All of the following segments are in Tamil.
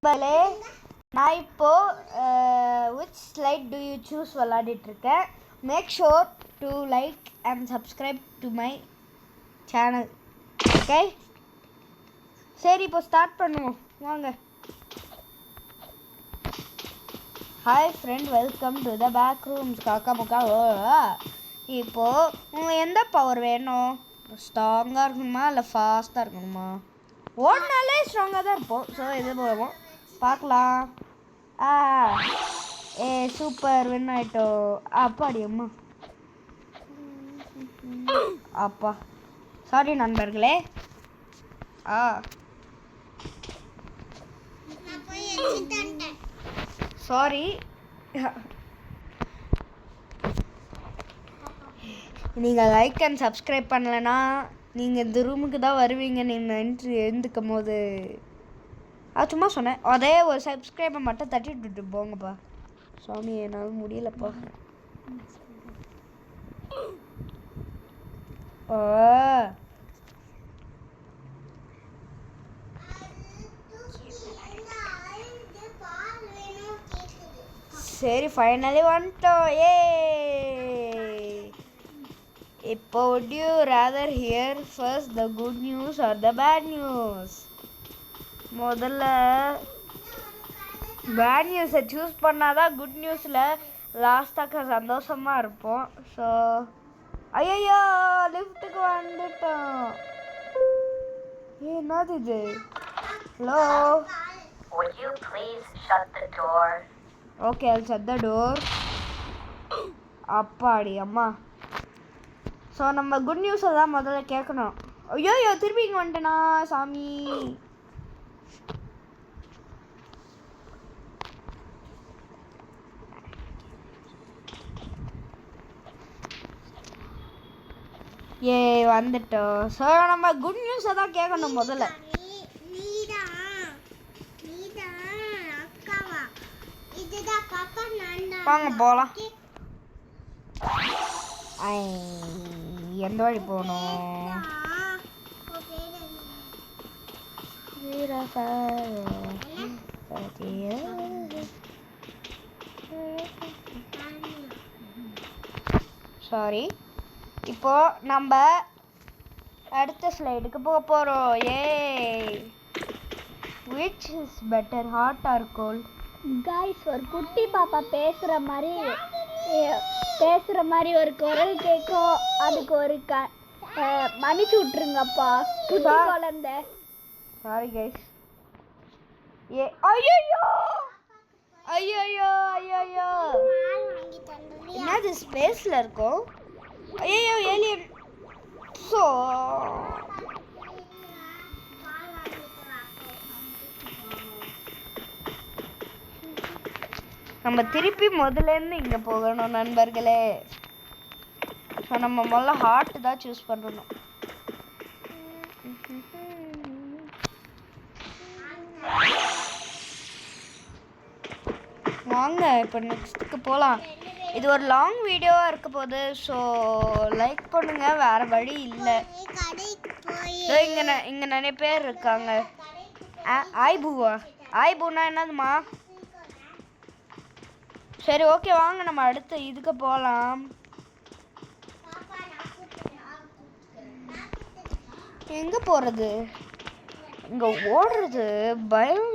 பலே நான் இப்போ which slide do you choose விளையாடிட்டு இருக்கேன். Make sure to like and subscribe to my channel. Okay? சரி இப்போ ஸ்டார்ட் பண்ணுவோம் வாங்க. Hi friend, welcome to the back rooms. காக்கா முக்கா. இப்போ உங்களுக்கு எந்த பவர் வேணும்? ஸ்ட்ராங்காக இருக்கணுமா இல்லை ஃபாஸ்ட்டாக இருக்கணுமா? ஓடினாலே ஸ்ட்ராங்காக தான் இருப்போம். ஸோ இது போவோம் பார்க்கலாம். சூப்பர் வின் ஆகிட்டோம். அப்பாடி அம்மா அப்பா சாரி நண்பர்களே. சாரி. நீங்கள் லைக் அண்ட் சப்ஸ்கிரைப் பண்ணலைன்னா நீங்கள் இந்த ரூமுக்கு தான் வருவீங்க. நீங்கள் எழுந்துக்கும் போது அது சும்மா சொன்னேன். அதே ஒரு சப்ஸ்கிரைபை மட்டும் தட்டி விட்டுட்டு போங்கப்பா. சாமி என்னால் முடியலப்பா. சரி ஃபைனலி வந்துட்டோம். இப்போ would you rather hear first the good news or the bad news? முதல்ல பேட் நியூஸை சூஸ் பண்ணாதான் குட் நியூஸில் லாஸ்ட்டாக சந்தோஷமாக இருப்போம். ஸோ ஐயோ லிஃப்ட்டுக்கு வந்துட்டோம். என்னது இது? Hello, would you please shut the door? Okay, I'll shut the door. அப்பாடி அம்மா. ஸோ நம்ம குட் நியூஸை தான் முதல்ல கேட்கணும். ஐயோ திருப்பி இங்கே வந்துட்டேனா சாமி. வந்துட்டோம். ஸோ நம்ம குட் நியூஸை தான் கேட்கணும் முதல்ல. வாங்க போகலாம். எந்த வழி போகணும்? சாரி. இப்போ நம்ம அடுத்த ஸ்லைடுக்கு போக போகிறோம். which is better, hot or cold? Guys, ஒரு குட்டி பாப்பா பேசுகிற மாதிரி ஒரு குரல் கேட்கும். அதுக்கு ஒரு மன்னிச்சு விட்ருங்கப்பா குட்டி குழந்தை. Sorry guys. ஐயோ என்னது ஸ்பேஸில் இருக்கும்? ஐயோ ஏலியன். ஸோ நம்ம திருப்பி முதலேருந்து இங்கே போகணும் நண்பர்களே. ஸோ நம்ம முதல்ல ஹார்ட் தான் சூஸ் பண்ணணும். வாங்க இப்போ நெக்ஸ்ட்டுக்கு போகலாம். இது ஒரு லாங் வீடியோவாக இருக்க போகுது. ஸோ லைக் பண்ணுங்கள், வேறு வழி இல்லை. இங்கே நிறைய பேர் இருக்காங்க. ஆய்பூனா என்னதுமா? சரி ஓகே வாங்க நம்ம அடுத்து இதுக்கு போகலாம். எங்கே போகிறது? இங்கே ஓடுறது பயம்,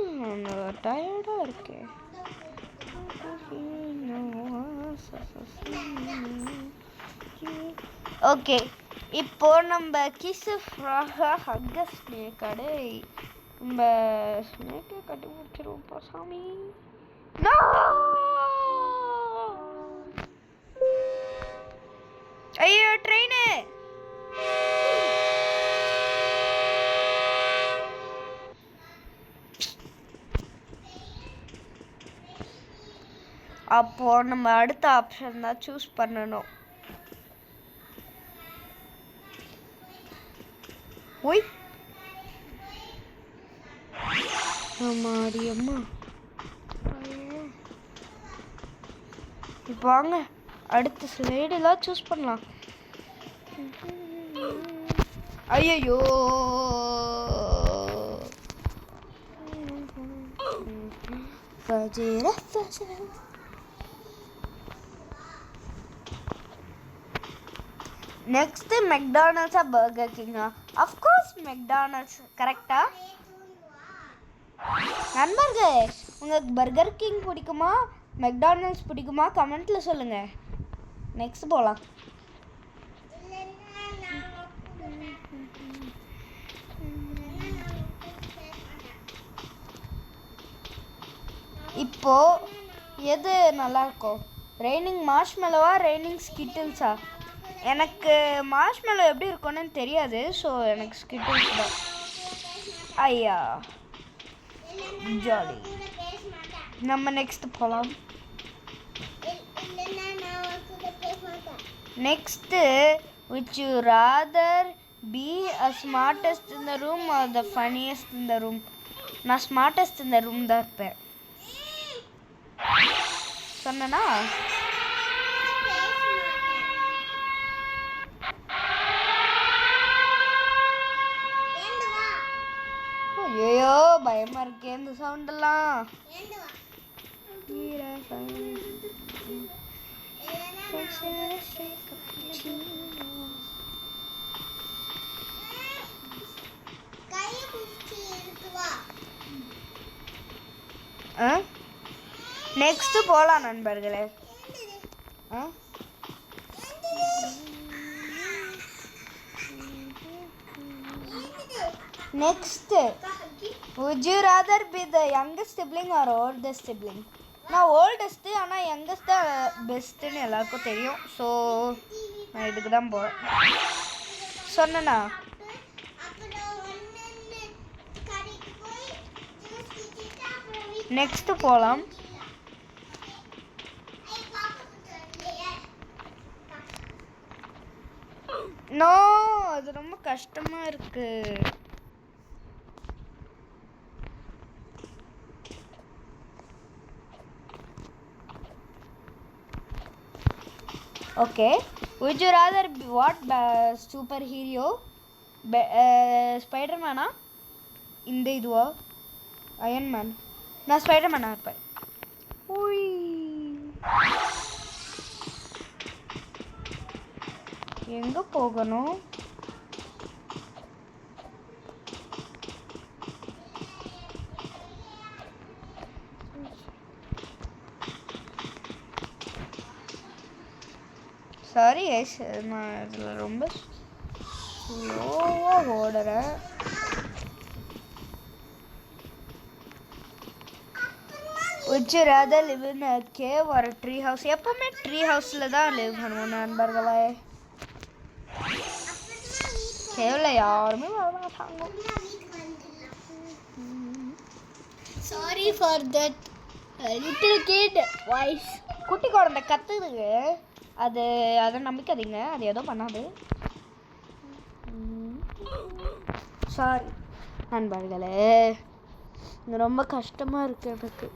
டயர்டாக இருக்கு. ஓகே இப்போ நம்ம கடை நம்ம ஸ்னேக்கை கட்டி முடிச்சிருவோம்ப்பா சாமி. ஐயோ ட்ரெயின். அப்போ நம்ம அடுத்த ஆப்ஷன் தான் சூஸ் பண்ணணும். ஒய் அம்மா. இப்போ வாங்க அடுத்த ஸ்லைடெல்லாம் சூஸ் பண்ணலாம். ஐயோ நெக்ஸ்ட் மெக்டானல்ட்ஸா பர்கர் கிங்கா? Of course McDonald's. கரெக்டா நண்பர்களே? உங்களுக்கு பர்கர் கிங் பிடிக்குமா மெக்டானல்ட்ஸ் பிடிக்குமா கமெண்ட்ல சொல்லுங்க. நெக்ஸ்ட் போகலாம். இப்போ எது நல்லா இருக்கும்? ரெய்னிங் மார்ஷ்மெலோவா ரெய்னிங் ஸ்கிட்டில்ஸா? எனக்கு மார்ஷ்மெலோ எப்படி இருக்கும்னு தெரியாது, ஸோ எனக்கு ஸ்கிட்டில்ஸ் தான். ஐயா ஜாலி. நம்ம நெக்ஸ்ட் போகலாம். Next which you rather be a smartest in the room or the funniest in the room? நான் smartest in the room தான் இருப்பேன். சொன்னனா? ஐயோ பயமா இருக்கே இந்த சவுண்டெல்லாம். நெக்ஸ்ட் போகலாம் நண்பர்களே. Next would you rather be the youngest sibling or oldest sibling? நான் ஓல்டஸ்ட்டு, ஆனால் யங்கஸ்ட் தான் பெஸ்ட்டுன்னு எல்லாருக்கும் தெரியும். ஸோ நான் இதுக்கு தான் போகிறேன். சொன்னேண்ணா? நெக்ஸ்ட் போகலாம். நோ, அது ரொம்ப கஷ்டமா இருக்கு. Okay, would you rather be what super hero? ஸ்பைடர்மேனா? இந்த இதுவா அயன்மேன்? நான் ஸ்பைடர்மேனாக இருப்பேன். எங்கே போகணும்? சாரி எஸ், நான் இதில் ரொம்ப ஸ்லோவாக ஓடுறேன். would you rather live in a cave or a tree house? எப்பவுமே ட்ரீ ஹவுஸில் தான் லிவ் பண்ணுவோம் நண்பர்களே. கேவில் யாருமே வரமாட்டாங்க. Sorry for that little kid voice. குட்டி குழந்தை கத்துதுங்க, அதை நம்பிக்காதீங்க, அது ஏதோ பண்ணாது. சாரி நண்பர்களே, இது ரொம்ப கஷ்டமாக இருக்குது எனக்கு.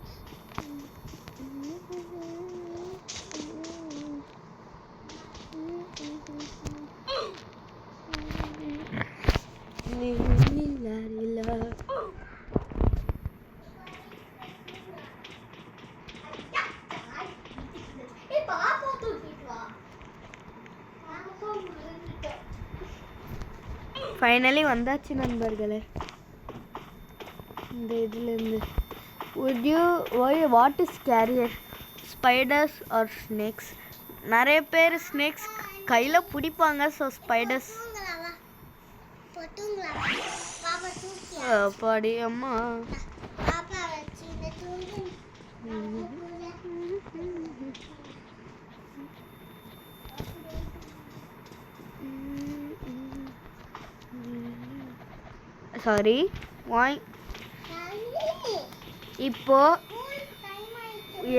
ஃபைனலி வந்தாச்சு நண்பர்களே இந்த இதுலேருந்து. What is scarier, spiders or snakes? நிறைய பேர் ஸ்னேக்ஸ் கையில் பிடிப்பாங்க, ஸோ ஸ்பைடர்ஸ். பாடி அம்மா. சாரி வாய். இப்போ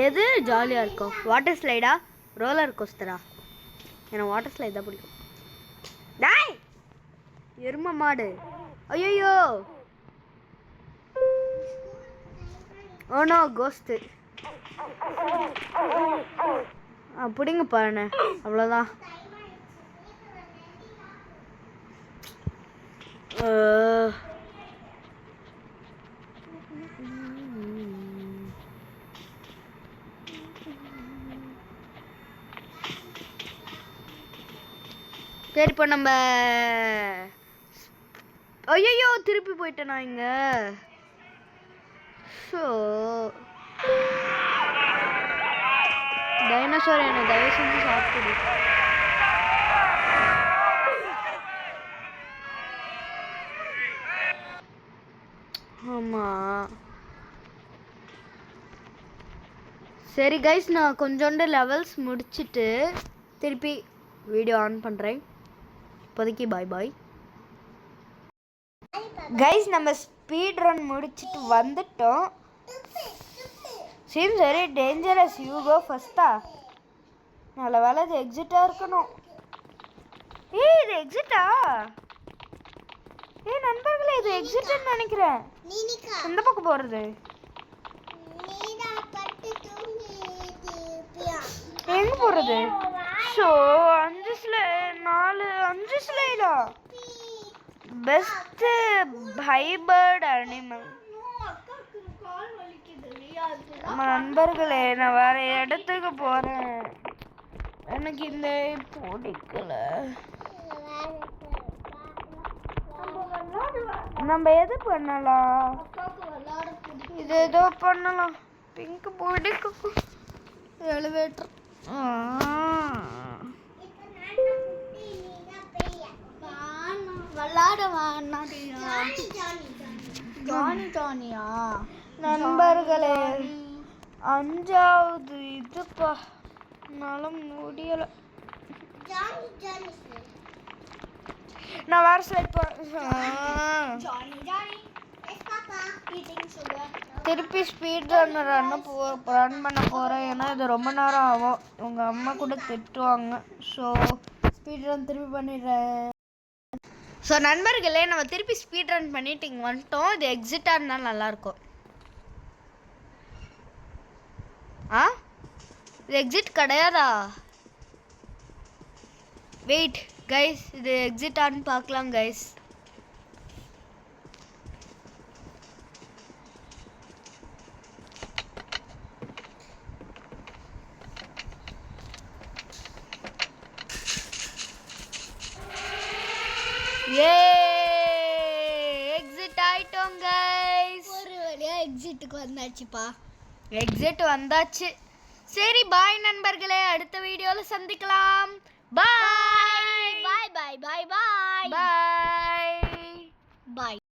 எது ஜாலியாக இருக்கும்? வாட்டர் ஸ்லைடா ரோலர் கோஸ்டரா? எனக்கு வாட்டர் ஸ்லைட் தான் பிடிக்கும். டாய் எரும மாடு. ஐயோ ஓனோ கோஸ்ட்டு. பிடிங்க பாருண்ணே, அவ்வளோதான். சரி இப்போ நம்ம ஐயோ திருப்பி போயிட்டேன் நான் இங்க. ஸோ டைனோசர் என்ன தயவு செஞ்சு சாப்பிடு. ஆமாம் சரி கைஸ், நான் கொஞ்சோண்டு லெவல்ஸ் முடிச்சுட்டு திருப்பி வீடியோ ஆன் பண்ணுறேன். இப்போதைக்கு பாய் பாய் கைஸ். நம்ம ஸ்பீட் ரன் முடிச்சுட்டு வந்துட்டோம். Seems very dangerous. You go ஃபஸ்ட்டா. நல்ல வேலை இது எக்ஸிட்டாக இருக்கணும். இது எக்ஸிட்டா? நண்பர்களே இது எக்ஸிட்னு நினைக்கிறேன். எந்த பக்கம் போகிறது? எங்க போகிறது? ஸோ 5 ஸ்லைடா? Best hybrid animal. நண்பர்களே நான் வேற இடத்துக்கு போறேன். எனக்கு இந்த பிடிக்கல. நம்ம எது பண்ணலாம்? இது ஏதோ பண்ணலாம். பிங்க் பிடிக்கும். எலிவேட்டர். நண்பர்களே 5வது இதுப்பா, என்னால முடியல. நான் வேற ஸ்லைட் திருப்பி ஸ்பீட் ரன் பண்ண போகிறேன். ஏன்னா இது ரொம்ப நேரம் ஆகும். உங்கள் அம்மா கூட திட்டுவாங்க. ஸோ ஸ்பீட் ரன் திருப்பி பண்ணிடுறேன். ஸோ நண்பர்களே நம்ம திருப்பி ஸ்பீட் ரன் பண்ணிட்டு இங்கே வந்துட்டோம். இது எக்ஸிட்டாக இருந்தால் நல்லாயிருக்கும். இது எக்ஸிட் கிடையாதா? வெயிட் கைஸ், இது எக்ஸிட்டான்னு பார்க்கலாம் கைஸ். எக்ஸிட் ஆயிட்டோம் கைஸ். ஒரு வழியா எக்ஸிட்டுக்கு வந்தாச்சுப்பா. எக்ஸிட் வந்தாச்சு. சரி பாய் நண்பர்களே, அடுத்த வீடியோல சந்திக்கலாம். பாய் பாய் பாய் பாய் பாய் பாய் பாய்.